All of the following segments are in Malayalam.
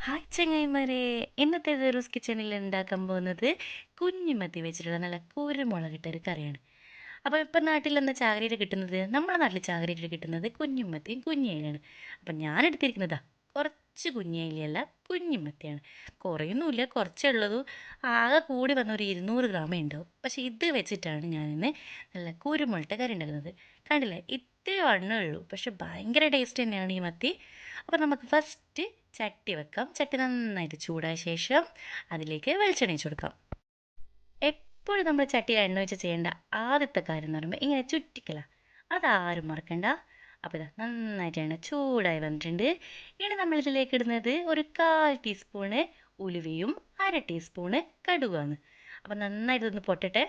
ഹായ് ചങ്ങായിമാരെ. ഇന്നത്തെ റോസ് കിച്ചണിൽ ഉണ്ടാക്കാൻ പോകുന്നത് കുഞ്ഞിമത്തി വെച്ചിട്ടുള്ള നല്ല കുരുമുളകിട്ട ഒരു കറിയാണ്. അപ്പോൾ ഇപ്പം നാട്ടിൽ എന്താ ചാകരയിൽ കിട്ടുന്നത്? നമ്മുടെ നാട്ടിൽ ചാകരയിൽ കിട്ടുന്നത് കുഞ്ഞുമത്തിയും കുഞ്ഞിയിലാണ്. അപ്പം ഞാൻ എടുത്തിരിക്കുന്നതാ കുറച്ച് കുഞ്ഞിയിലല്ല, കുഞ്ഞിമത്തിയാണ്. കുറയൊന്നുമില്ല, കുറച്ചേ ഉള്ളൂ. ആകെ കൂടി വന്ന ഒരു 200 ഗ്രാമേ ഉണ്ടാവും. പക്ഷേ ഇത് വെച്ചിട്ടാണ് ഞാനിന്ന് നല്ല കുരുമുളകിട്ട കറി ഉണ്ടാക്കുന്നത്. കണ്ടില്ലേ, ഇത്രേ വണ്ണമേ ഉള്ളൂ, പക്ഷെ ഭയങ്കര ടേസ്റ്റ് തന്നെയാണ് ഈ മത്തി. അപ്പോൾ നമുക്ക് ഫസ്റ്റ് ചട്ടി വെക്കാം. ചട്ടി നന്നായിട്ട് ചൂടായ ശേഷം അതിലേക്ക് വെളിച്ചെണ്ണ ഒഴിച്ച് കൊടുക്കാം. എപ്പോഴും നമ്മൾ ചട്ടിയിൽ എണ്ണ വെച്ച് ചെയ്യേണ്ട ആദ്യത്തെ കാര്യം എന്ന് പറയുമ്പോൾ ഇങ്ങനെ ചുറ്റിക്കല. അതാരും മറക്കണ്ട. അപ്പോൾ ഇതാ നന്നായിട്ട് എണ്ണ ചൂടായി വന്നിട്ടുണ്ട്. ഇനി നമ്മൾ ഇതിലേക്ക് ഇടുന്നത് ഒരു 1/4 ടീസ്പൂണ് ഉലുവയും 1/2 ടീസ്പൂണ് കടുകാണ്. അപ്പോൾ നന്നായിട്ട് ഒന്ന് പൊട്ടട്ടെ.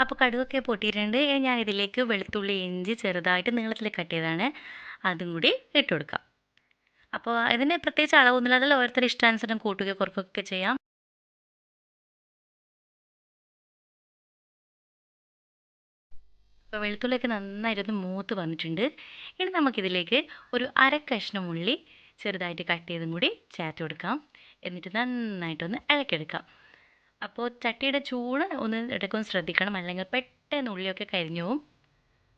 അപ്പോൾ കടുകൊക്കെ പൊട്ടിയിട്ടുണ്ട്. ഇനി ഞാൻ ഇതിലേക്ക് വെളുത്തുള്ളി ഇഞ്ചി ചെറുതായിട്ട് നീളത്തിൽ കട്ട് ചെയ്താണ്, അതും കൂടി ഇട്ട് കൊടുക്കാം. അപ്പോൾ ഇതിന് പ്രത്യേകിച്ച് അളവൊന്നുമില്ല, അതിൽ ഓരോരുത്തരുടെ ഇഷ്ടാനുസരണം കൂട്ടുകയോ കുറയ്ക്കുകയൊക്കെ ചെയ്യാം. അപ്പോൾ വെളുത്തുള്ളിയൊക്കെ നന്നായിട്ടൊന്ന് മൂത്ത് വന്നിട്ടുണ്ട്. ഇനി നമുക്കിതിലേക്ക് ഒരു അര കഷ്ണം ഉള്ളി ചെറുതായിട്ട് കട്ട് ചെയ്തും കൂടി ചേർത്ത് കൊടുക്കാം. എന്നിട്ട് നന്നായിട്ടൊന്ന് ഇളക്കിയെടുക്കാം. അപ്പോൾ ചട്ടിയുടെ ചൂട് ഒന്ന് ഇടയ്ക്കൊന്ന് ശ്രദ്ധിക്കണം, അല്ലെങ്കിൽ പെട്ടെന്ന് ഉള്ളിയൊക്കെ കരിഞ്ഞു പോവും.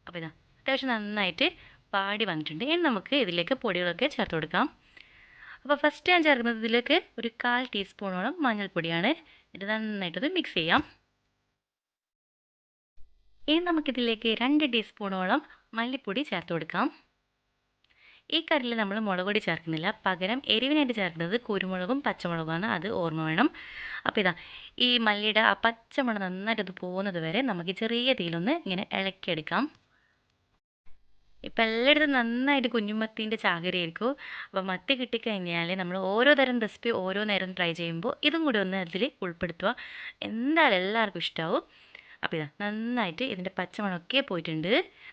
അപ്പോൾ ഇതാ അത്യാവശ്യം നന്നായിട്ട് പാടി വന്നിട്ടുണ്ട്. ഇനി നമുക്ക് ഇതിലേക്ക് പൊടികളൊക്കെ ചേർത്ത് കൊടുക്കാം. അപ്പോൾ ഫസ്റ്റ് ഞാൻ ചേർക്കുന്നത് ഇതിലേക്ക് ഒരു 1/4 ടീസ്പൂണോളം മഞ്ഞൾപ്പൊടിയാണ്. ഇത് നന്നായിട്ടൊന്ന് മിക്സ് ചെയ്യാം. ഇനി നമുക്കിതിലേക്ക് 2 ടീസ്പൂണോളം മല്ലിപ്പൊടി ചേർത്ത് കൊടുക്കാം. ഈ കറിയിൽ നമ്മൾ മുളക് പൊടി ചേർക്കുന്നില്ല, പകരം എരിവിനായിട്ട് ചേർക്കുന്നത് കുരുമുളകും പച്ചമുളകുമാണ്, അത് ഓർമ്മ വേണം. അപ്പോൾ ഇതാ ഈ മല്ലിയുടെ ആ പച്ചമണം നന്നായിട്ട് പോകുന്നത് വരെ നമുക്ക് ചെറിയ തീയിലൊന്ന് ഇങ്ങനെ ഇളക്കിയെടുക്കാം. ഇപ്പം എല്ലായിടത്തും നന്നായിട്ട് കുഞ്ഞുമത്തീൻ്റെ ചാകരയായിരിക്കും. അപ്പോൾ മത്തി കിട്ടിക്കഴിഞ്ഞാൽ നമ്മൾ ഓരോ തരം റെസിപ്പി ഓരോ നേരം ട്രൈ ചെയ്യുമ്പോൾ ഇതും കൂടി ഒന്ന് അതിൽ ഉൾപ്പെടുത്തുക. എന്തായാലും എല്ലാവർക്കും ഇഷ്ടമാവും. അപ്പോൾ ഇതാ നന്നായിട്ട് ഇതിൻ്റെ പച്ചമണമൊക്കെ പോയിട്ടുണ്ട്.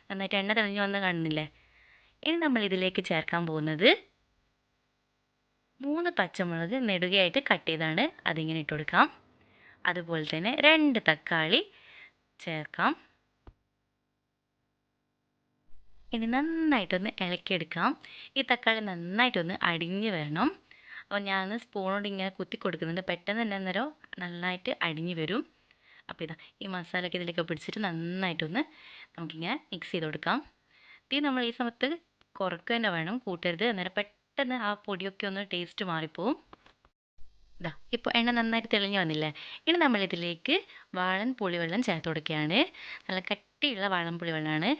നന്നായിട്ട് എണ്ണ തെളിഞ്ഞ് വന്ന് കാണുന്നില്ലേ? ഇനി നമ്മൾ ഇതിലേക്ക് ചേർക്കാൻ പോകുന്നത് 3 പച്ചമുളക് നെടുകയായിട്ട് കട്ട് ചെയ്താണ്, അതിങ്ങനെ ഇട്ട് കൊടുക്കാം. അതുപോലെ തന്നെ 2 തക്കാളി ചേർക്കാം. ഇനി നന്നായിട്ടൊന്ന് ഇളക്കിയെടുക്കാം. ഈ തക്കാളി നന്നായിട്ടൊന്ന് അടിഞ്ഞ് വരണം. അപ്പോൾ ഞാൻ സ്പൂൺ കൊണ്ട് ഇങ്ങനെ കുത്തി കൊടുക്കുന്നുണ്ട്, പെട്ടെന്ന് തന്നെ അന്നേരം നന്നായിട്ട് അടിഞ്ഞ് വരും. അപ്പോൾ ഇതാ ഈ മസാലയൊക്കെ ഇതിലേക്ക് പിടിച്ചിട്ട് നന്നായിട്ടൊന്ന് നമുക്കിങ്ങനെ മിക്സ് ചെയ്ത് കൊടുക്കാം. തീ നമ്മൾ ഈ സമയത്ത് കുറക്കുക തന്നെ വേണം, കൂട്ടരുത്, അന്നേരം പെട്ടെന്ന് ആ പൊടിയൊക്കെ ഒന്ന് ടേസ്റ്റ് മാറിപ്പോവും. ഇതാ ഇപ്പോൾ എണ്ണ നന്നായിട്ട് തെളിഞ്ഞ് വന്നില്ലേ? ഇനി നമ്മളിതിലേക്ക് വാളൻ പുളിവെള്ളം ചേർത്ത് കൊടുക്കുകയാണ്. നല്ല കട്ടിയുള്ള വാളൻ പുളിവെള്ളമാണ്.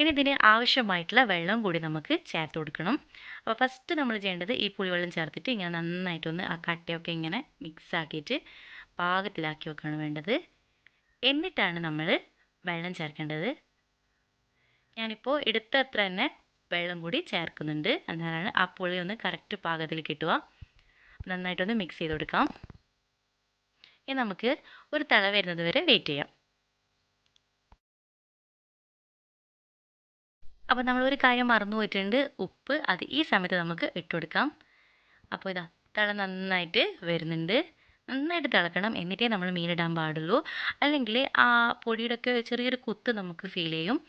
ഇനി ഇതിന് ആവശ്യമായിട്ടുള്ള വെള്ളം കൂടി നമുക്ക് ചേർത്ത് കൊടുക്കണം. അപ്പോൾ ഫസ്റ്റ് നമ്മൾ ചെയ്യേണ്ടത് ഈ പുളിവെള്ളം ചേർത്തിട്ട് ഇങ്ങനെ നന്നായിട്ടൊന്ന് ആ കട്ടയൊക്കെ ഇങ്ങനെ മിക്സ് ആക്കിയിട്ട് പാകത്തിലാക്കി വെക്കുകയാണ് വേണ്ടത്. എന്നിട്ടാണ് നമ്മൾ വെള്ളം ചേർക്കേണ്ടത്. ഞാനിപ്പോൾ എടുത്ത അത്ര തന്നെ വെള്ളം കൂടി ചേർക്കുന്നുണ്ട്, എന്നാലാണ് ആ പുളി ഒന്ന് കറക്റ്റ് പാകത്തിൽ കിട്ടുക. നന്നായിട്ടൊന്ന് മിക്സ് ചെയ്ത് കൊടുക്കാം. ഇനി നമുക്ക് ഒരു തിള വരുന്നത് വരെ വെയിറ്റ് ചെയ്യാം. അപ്പോൾ നമ്മളൊരു കാര്യം മറന്നു പോയിട്ടുണ്ട്, ഉപ്പ്. അത് ഈ സമയത്ത് നമുക്ക് ഇട്ട് കൊടുക്കാം. അപ്പോൾ ഇതാ തിള നന്നായിട്ട് വരുന്നുണ്ട്. നന്നായിട്ട് തിളക്കണം, എന്നിട്ടേ നമ്മൾ മീനിടാൻ പാടുള്ളൂ. അല്ലെങ്കിൽ ആ പൊടിയുടെ ഒക്കെ ചെറിയൊരു കുത്ത് നമുക്ക് ഫീൽ ചെയ്യും.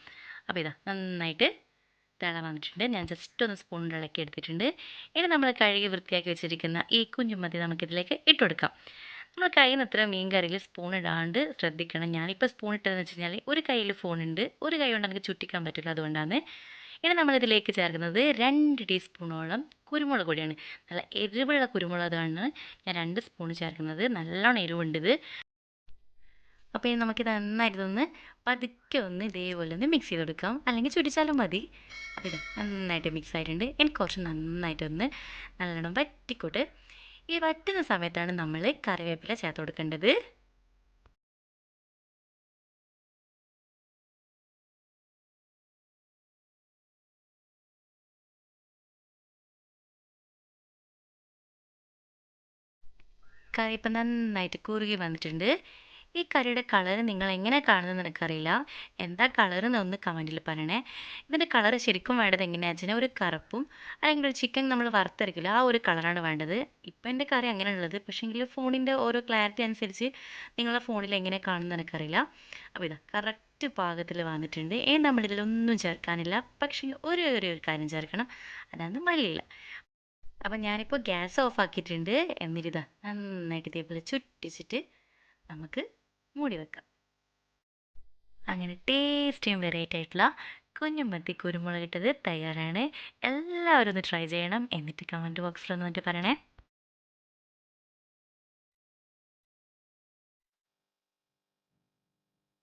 അപ്പോൾ ഇതാ നന്നായിട്ട് തിള വന്നിട്ടുണ്ട്. ഞാൻ ജസ്റ്റ് ഒന്ന് സ്പൂണിൽ ഇളക്കി എടുത്തിട്ടുണ്ട്. ഇനി നമ്മൾ കഴുകി വൃത്തിയാക്കി വെച്ചിരിക്കുന്ന ഈ കുഞ്ഞുമത്തി നമുക്കിതിലേക്ക് ഇട്ട് കൊടുക്കാം. നമ്മൾ കയ്യിൽ നിന്ന് ഇത്ര മീൻ കറിയിൽ സ്പൂൺ ഇടാണ്ട് ശ്രദ്ധിക്കണം. ഞാനിപ്പോൾ സ്പൂൺ ഇട്ടതെന്ന് വെച്ച് കഴിഞ്ഞാൽ ഒരു കയ്യിൽ ഫോണുണ്ട്, ഒരു കൈ കൊണ്ട് എനിക്ക് ചുറ്റിക്കാൻ പറ്റില്ല, അതുകൊണ്ടാണ്. ഇനി നമ്മളിതിലേക്ക് ചേർക്കുന്നത് 2 ടീസ്പൂണോളം കുരുമുളക് പൊടിയാണ്. നല്ല എരിവുള്ള കുരുമുളകാണ് ഞാൻ 2 സ്പൂൺ ചേർക്കുന്നത്. നല്ലോണം എരിവുണ്ട് ഇത്. അപ്പോൾ ഇനി നമുക്കിത് നന്നായിട്ടൊന്ന് പതുക്കെ ഒന്ന് ഇതേപോലെ ഒന്ന് മിക്സ് ചെയ്ത് കൊടുക്കാം, അല്ലെങ്കിൽ ചുരിച്ചാലും മതി. അപ്പോൾ ഇത് നന്നായിട്ട് മിക്സ് ആയിട്ടുണ്ട്. എനിക്ക് കുറച്ച് നന്നായിട്ടൊന്ന് നല്ലോണം വറ്റിക്കോട്ടെ. ഈ വറ്റുന്ന സമയത്താണ് നമ്മൾ കറിവേപ്പില ചേർത്ത് കൊടുക്കേണ്ടത്. കറി ഇപ്പം നന്നായിട്ട് കുറുകി വന്നിട്ടുണ്ട്. ഈ കറിയുടെ കളർ നിങ്ങൾ എങ്ങനെ കാണുന്നതെന്ന് എനിക്കറിയില്ല. എന്താ കളർ എന്നൊന്ന് കമൻറ്റിൽ പറയണേ. ഇതിൻ്റെ കളർ ശരിക്കും വേണ്ടത് എങ്ങനെയാണെന്ന് വെച്ചാൽ ഒരു കറുപ്പും, അല്ലെങ്കിൽ ഒരു ചിക്കൻ നമ്മൾ വറുത്തരക്കില്ല, ആ ഒരു കളറാണ് വേണ്ടത്. ഇപ്പം എൻ്റെ കറി അങ്ങനെയുള്ളത്, പക്ഷേങ്കിൽ ഫോണിൻ്റെ ഓരോ ക്ലാരിറ്റി അനുസരിച്ച് നിങ്ങളുടെ ഫോണിൽ എങ്ങനെ കാണുന്നത് എനിക്കറിയില്ല. അപ്പോൾ ഇതാ കറക്റ്റ് പാകത്തിൽ വന്നിട്ടുണ്ട്. നമ്മളിതിലൊന്നും ചേർക്കാനില്ല, പക്ഷേ ഒരു കാര്യം ചേർക്കണം, അതാണ് മല്ലിയില. അപ്പം ഞാനിപ്പോൾ ഗ്യാസ് ഓഫ് ആക്കിയിട്ടുണ്ട്. എന്നിട്ടിതാ നന്നായിട്ട് ഇതേപോലെ ചുറ്റിച്ചിട്ട് നമുക്ക് മൂടി വെക്കാം. അങ്ങനെ ടേസ്റ്റിയും വെറൈറ്റി ആയിട്ടുള്ള കുഞ്ഞുമത്തി കുരുമുളക് ഇട്ടത് തയ്യാറാണ്. എല്ലാവരും ഒന്ന് ട്രൈ ചെയ്യണം. എന്നിട്ട് കമൻറ്റ് ബോക്സിൽ ഒന്ന് വന്നിട്ട് പറയണേ.